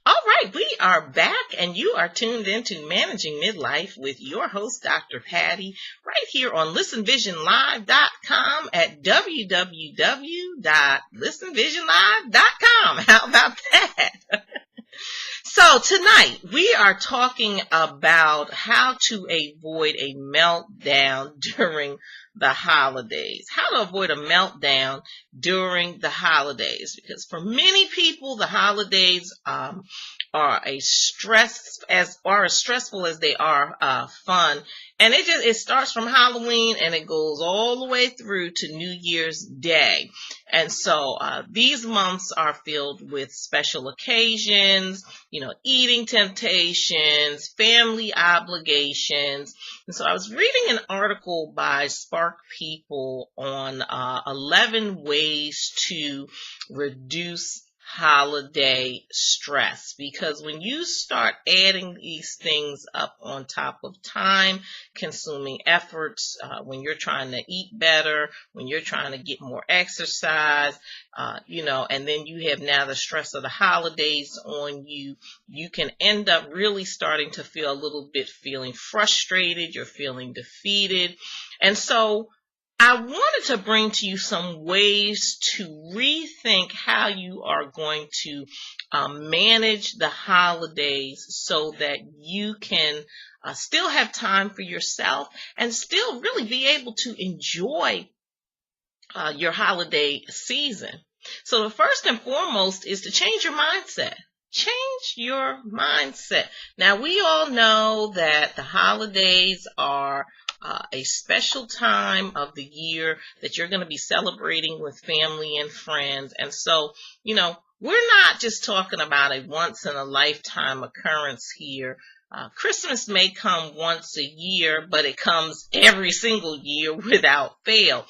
All right, we are back, and you are tuned into Managing Midlife with your host, Dr. Patty, right here on ListenVisionLive.com at www.listenvisionlive.com. How about that? So tonight we are talking about how to avoid a meltdown during the holidays. How to avoid a meltdown during the holidays, because for many people the holidays are as stressful as they are fun. And it starts from Halloween and it goes all the way through to New Year's Day. And so these months are filled with special occasions, eating temptations, family obligations. And so I was reading an article by Spark People on 11 ways to reduce holiday stress, because when you start adding these things up on top of time consuming efforts, when you're trying to eat better, when you're trying to get more exercise, and then you have now the stress of the holidays on you, you can end up really starting to feel a little bit feeling frustrated, you're feeling defeated. And so I wanted to bring to you some ways to rethink how you are going to manage the holidays so that you can still have time for yourself and still really be able to enjoy your holiday season. So the first and foremost is to change your mindset. Change your mindset. Now, we all know that the holidays are a special time of the year that you're going to be celebrating with family and friends. And so, we're not just talking about a once in a lifetime occurrence here. Christmas may come once a year, but it comes every single year without fail.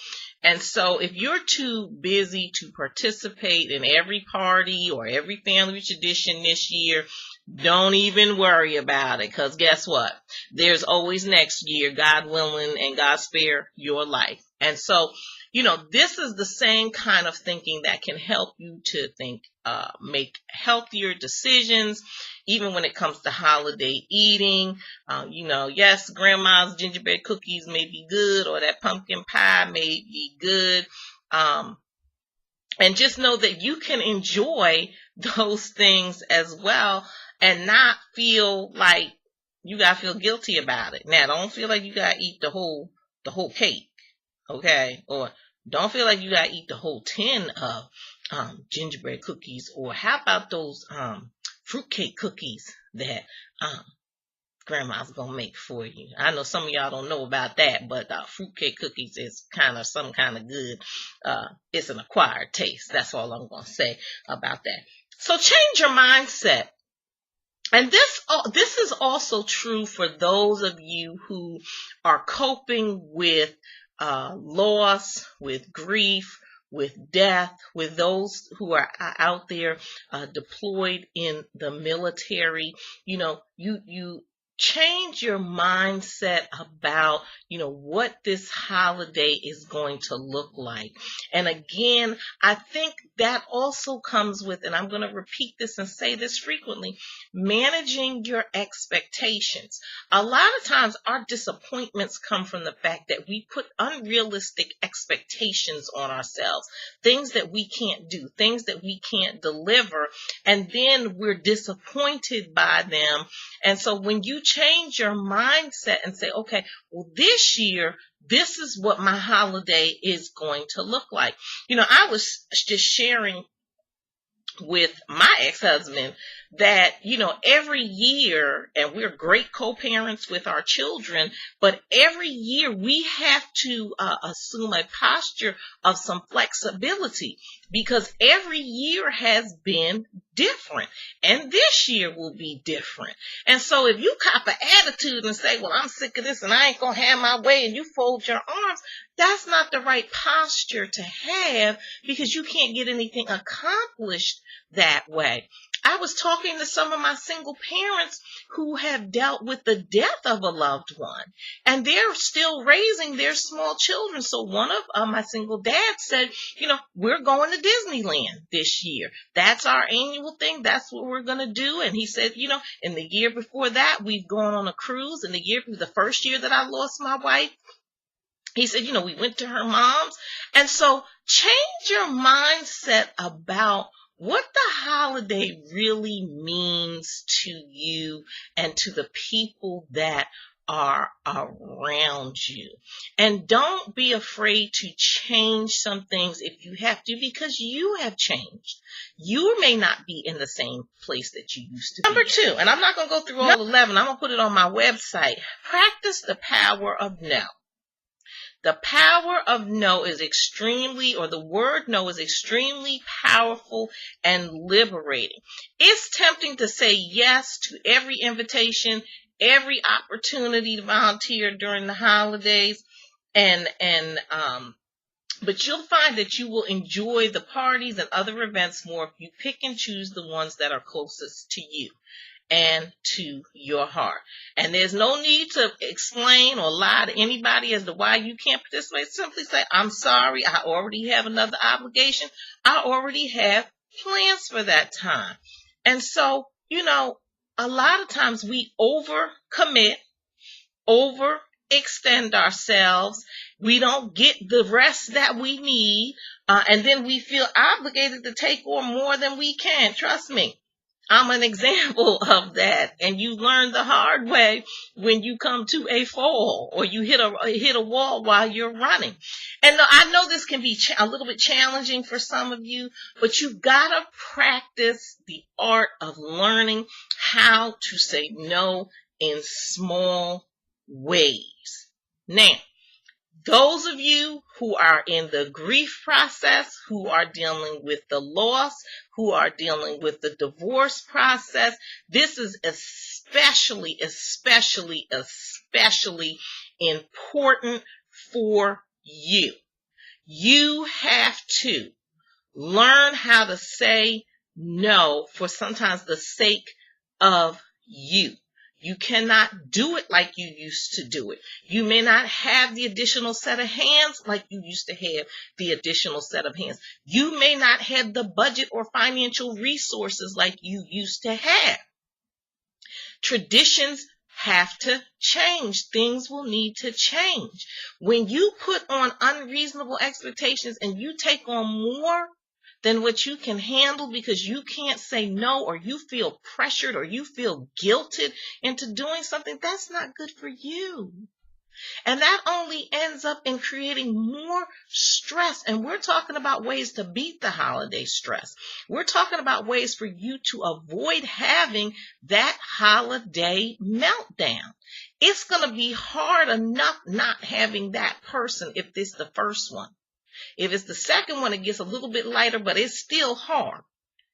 And so if you're too busy to participate in every party or every family tradition this year, don't even worry about it, because guess what? There's always next year, God willing, and God spare your life. And so, this is the same kind of thinking that can help you to make healthier decisions, even when it comes to holiday eating. Yes, grandma's gingerbread cookies may be good, or that pumpkin pie may be good. And just know that you can enjoy those things as well and not feel like you gotta feel guilty about it. Now, don't feel like you gotta eat the whole cake, okay? Or don't feel like you gotta eat the whole tin of gingerbread cookies. Or how about those fruitcake cookies that grandma's gonna make for you? I know some of y'all don't know about that, but fruitcake cookies is some kind of good. It's an acquired taste. That's all I'm gonna say about that. So change your mindset. And this is also true for those of you who are coping with loss, with grief, with death, with those who are out there deployed in the military. You change your mindset about, what this holiday is going to look like. And again, I think that also comes with, and I'm going to repeat this and say this frequently, managing your expectations. A lot of times our disappointments come from the fact that we put unrealistic expectations on ourselves, things that we can't do, things that we can't deliver, and then we're disappointed by them. And so when you change your mindset and say, okay, well, this year, this is what my holiday is going to look like. I was just sharing with my ex-husband that, every year, and we're great co-parents with our children, but every year we have to assume a posture of some flexibility, because every year has been different, and this year will be different. And so if you cop an attitude and say, well, I'm sick of this and I ain't gonna have my way, and you fold your arms, that's not the right posture to have, because you can't get anything accomplished that way. I was talking to some of my single parents who have dealt with the death of a loved one, and they're still raising their small children. So one of my single dads said, we're going to Disneyland this year. That's our annual annual thing. That's what we're going to do. And he said, in the year before that, we've gone on a cruise. And the first year that I lost my wife, he said, we went to her mom's. And so change your mindset about what the holiday really means to you and to the people that are around you. And don't be afraid to change some things if you have to, because you have changed. You may not be in the same place that you used to be. Number 2, and I'm not going to go through all 11. I'm going to put it on my website. Practice the power of no. The power of no is the word no is extremely powerful and liberating. It's tempting to say yes to every invitation, every opportunity to volunteer during the holidays, but you'll find that you will enjoy the parties and other events more if you pick and choose the ones that are closest to you and to your heart. And there's no need to explain or lie to anybody as to why you can't participate. Simply say, I'm sorry, I already have another obligation. I already have plans for that time. And so, a lot of times we overcommit, overextend ourselves. We don't get the rest that we need. And then we feel obligated to take on more than we can. Trust me. I'm an example of that, and you learn the hard way when you come to a fall or you hit a wall while you're running. And I know this can be a little bit challenging for some of you, but you've got to practice the art of learning how to say no in small ways. Now, those of you who are in the grief process, who are dealing with the loss, who are dealing with the divorce process, this is especially important for you. You have to learn how to say no for sometimes the sake of you. You cannot do it like you used to do it. You may not have the additional set of hands like you used to have the additional set of hands. You may not have the budget or financial resources like you used to have. Traditions have to change. Things will need to change. When you put on unreasonable expectations and you take on more than what you can handle because you can't say no, or you feel pressured, or you feel guilted into doing something, that's not good for you. And that only ends up in creating more stress. And we're talking about ways to beat the holiday stress. We're talking about ways for you to avoid having that holiday meltdown. It's going to be hard enough not having that person if this is the first one. If it's the second one, it gets a little bit lighter, but it's still hard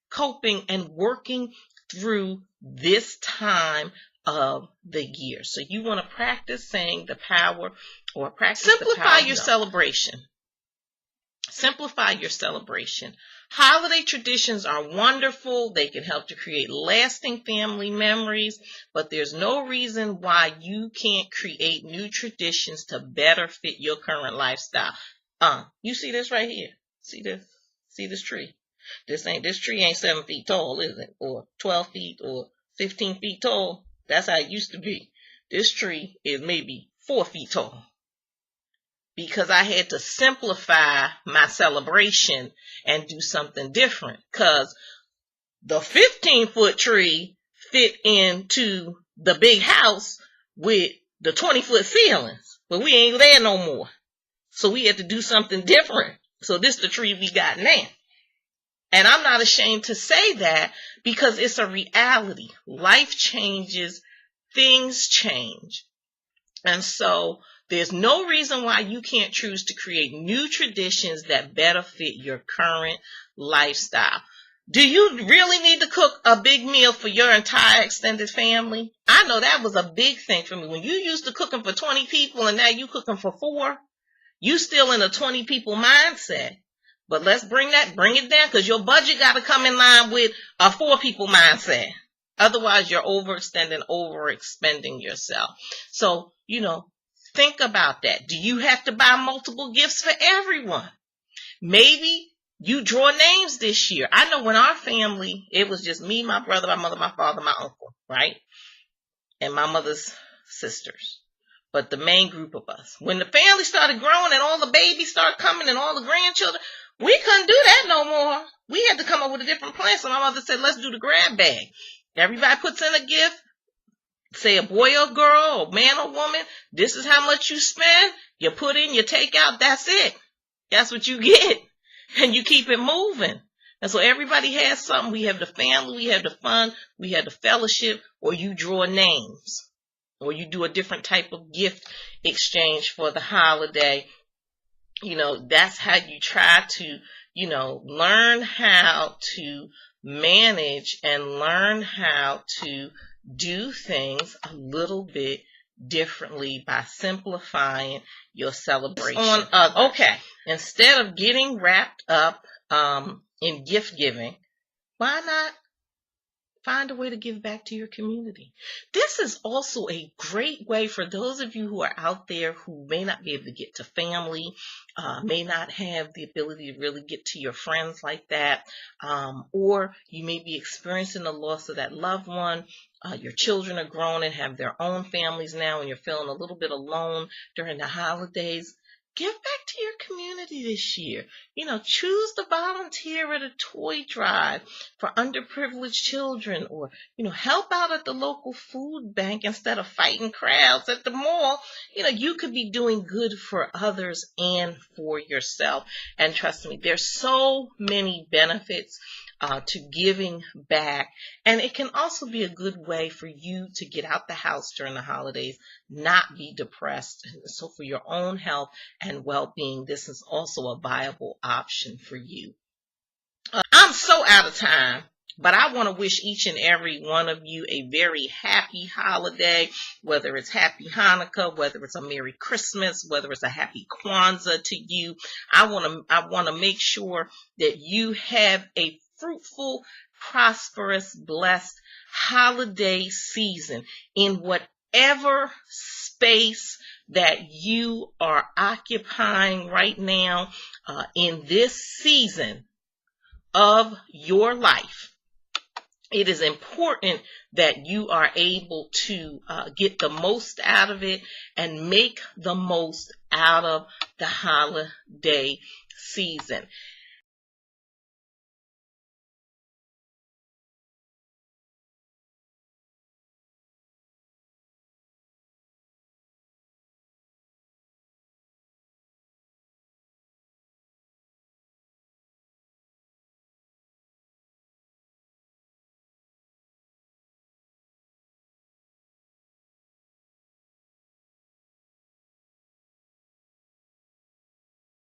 coping and working through this time of the year. So you want to practice saying the power, or practice simplify your celebration. Simplify your celebration. Holiday traditions are wonderful. They can help to create lasting family memories, but there's no reason why you can't create new traditions to better fit your current lifestyle. You see this right here? See this? See this tree? This tree ain't 7 feet tall, is it? Or 12 feet or 15 feet tall. That's how it used to be. This tree is maybe 4 feet tall. Because I had to simplify my celebration and do something different. Because the 15-foot tree fit into the big house with the 20-foot ceilings. But we ain't there no more. So we had to do something different. So this is the tree we got now. And I'm not ashamed to say that, because it's a reality. Life changes, things change. And so there's no reason why you can't choose to create new traditions that better fit your current lifestyle. Do you really need to cook a big meal for your entire extended family? I know that was a big thing for me. When you used to cooking for 20 people and now you cooking for 4, you still in a 20 people mindset. But let's bring it down, because your budget got to come in line with a 4 people mindset. Otherwise, you're overexpending yourself. So, think about that. Do you have to buy multiple gifts for everyone? Maybe You draw names this year. I know when our family, it was just me, my brother, my mother, my father, my uncle, right? And my mother's sisters. But the main group of us. When the family started growing and all the babies started coming and all the grandchildren, we couldn't do that no more. We had to come up with a different plan. So my mother said, let's do the grab bag. Everybody puts in a gift. Say a boy or girl, or man or woman. This is how much you spend. You put in, you take out. That's it. That's what you get. And you keep it moving. And so everybody has something. We have the family, we have the fun, we have the fellowship, or you draw names. Or you do a different type of gift exchange for the holiday. That's how you try to, learn how to manage and learn how to do things a little bit differently by simplifying your celebration. On others. Okay, instead of getting wrapped up in gift giving, why not find a way to give back to your community? This is also a great way for those of you who are out there who may not be able to get to family, may not have the ability to really get to your friends like that, or you may be experiencing the loss of that loved one. Your children are grown and have their own families now, and you're feeling a little bit alone during the holidays. Give back to your community this year. Choose to volunteer at a toy drive for underprivileged children, or, help out at the local food bank instead of fighting crowds at the mall. You could be doing good for others and for yourself. And trust me, there's so many benefits to giving back. And it can also be a good way for you to get out the house during the holidays, not be depressed. So for your own health and well-being, this is also a viable option for you. I'm so out of time, but I want to wish each and every one of you a very happy holiday, whether it's happy Hanukkah, whether it's a Merry Christmas, whether it's a happy Kwanzaa to you. I want to make sure that you have a fruitful, prosperous, blessed holiday season in whatever space that you are occupying right now in this season of your life. It is important that you are able to get the most out of it and make the most out of the holiday season.